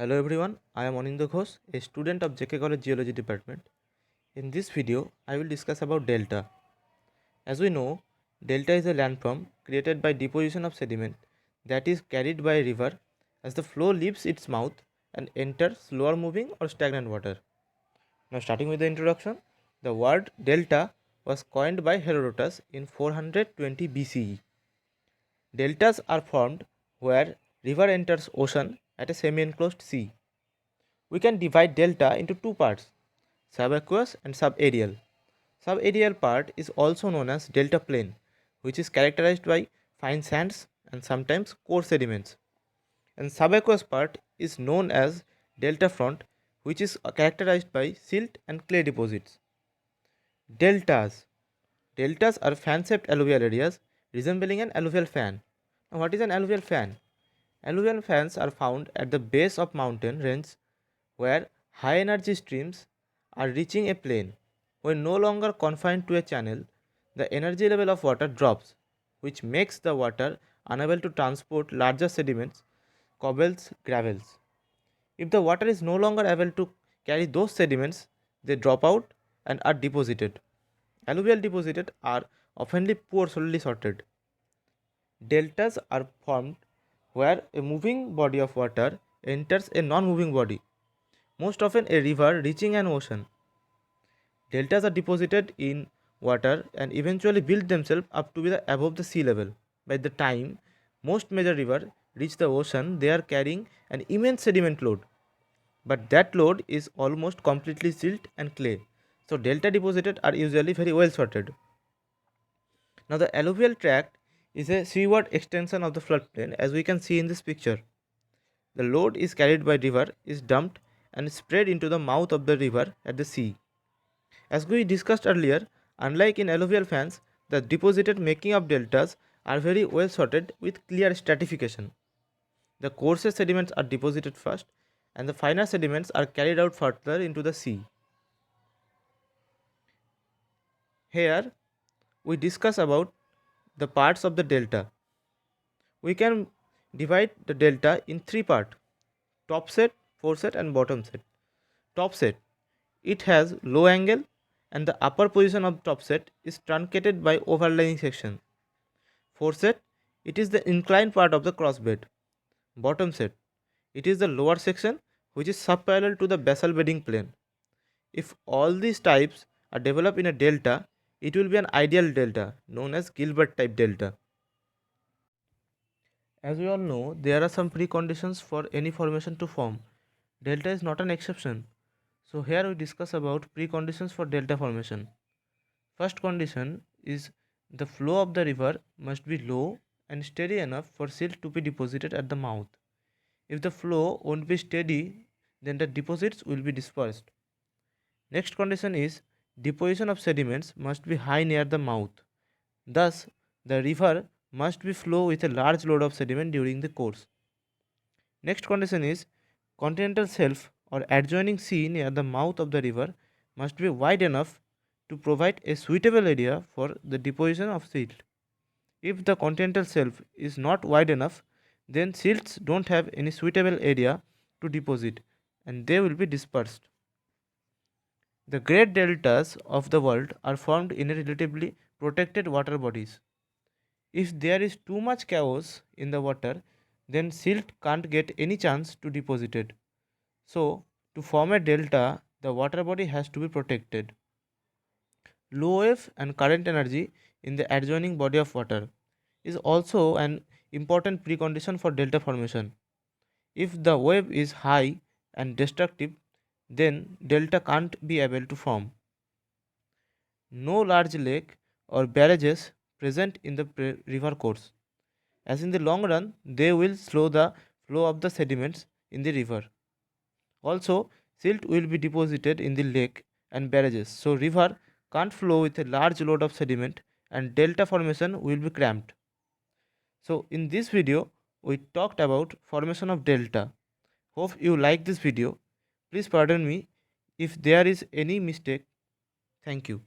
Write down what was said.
Hello everyone, I am Anindya Ghosh, a student of JK College Geology Department. In this video, I will discuss about delta. As we know, delta is a landform created by deposition of sediment that is carried by a river as the flow leaves its mouth and enters slower moving or stagnant water. Now starting with the introduction, the word delta was coined by Herodotus in 420 BCE. Deltas are formed where river enters ocean at a semi-enclosed sea. We can divide delta into two parts, subaqueous and subaerial. Subaerial part is also known as delta plain, which is characterized by fine sands and sometimes coarse sediments. And subaqueous part is known as delta front, which is characterized by silt and clay deposits. Deltas. Deltas are fan-shaped alluvial areas resembling an alluvial fan. Now, what is an alluvial fan? Alluvial fans are found at the base of mountain range where high energy streams are reaching a plain. When no longer confined to a channel, the energy level of water drops, which makes the water unable to transport larger sediments, cobbles, gravels. If the water is no longer able to carry those sediments, they drop out and are deposited. Alluvial deposits are oftenly poor solely sorted. Deltas are formed where a moving body of water enters a non-moving body, most often a river reaching an ocean. Deltas are deposited in water and eventually build themselves up to be above the sea level. By the time most major rivers reach the ocean, they are carrying an immense sediment load, but that load is almost completely silt and clay. So delta deposits are usually very well sorted. Now the alluvial tract is a seaward extension of the floodplain as we can see in this picture. The load is carried by river, is dumped and spread into the mouth of the river at the sea. As we discussed earlier, unlike in alluvial fans, the deposited making of deltas are very well sorted with clear stratification. The coarsest sediments are deposited first and the finer sediments are carried out further into the sea. Here we discuss about the parts of the delta. We can divide the delta in three parts: top set, foreset and bottom set. Top set, it has low angle and the upper position of top set is truncated by overlying section. Foreset, it is the inclined part of the crossbed. Bottom set, it is the lower section which is subparallel to the basal bedding plane. If all these types are developed in a delta, it will be an ideal delta known as Gilbert type delta. As we all know, there are some preconditions for any formation to form. Delta is not an exception. So here we discuss about preconditions for delta formation. First condition is the flow of the river must be low and steady enough for silt to be deposited at the mouth. If the flow won't be steady, then the deposits will be dispersed. Next condition is deposition of sediments must be high near the mouth. Thus, the river must be flow with a large load of sediment during the course. Next condition is continental shelf or adjoining sea near the mouth of the river must be wide enough to provide a suitable area for the deposition of silt. If the continental shelf is not wide enough, then silts don't have any suitable area to deposit and they will be dispersed. The great deltas of the world are formed in a relatively protected water bodies. If there is too much chaos in the water, then silt can't get any chance to deposit it. So, to form a delta, the water body has to be protected. Low wave and current energy in the adjoining body of water is also an important precondition for delta formation. If the wave is high and destructive, then delta can't be able to form. No large lake or barrages present in the river course, as in the long run they will slow the flow of the sediments in the river. Also, silt will be deposited in the lake and barrages, so river can't flow with a large load of sediment and delta formation will be cramped. So in this video we talked about formation of delta. Hope you like this video. Please pardon me if there is any mistake. Thank you.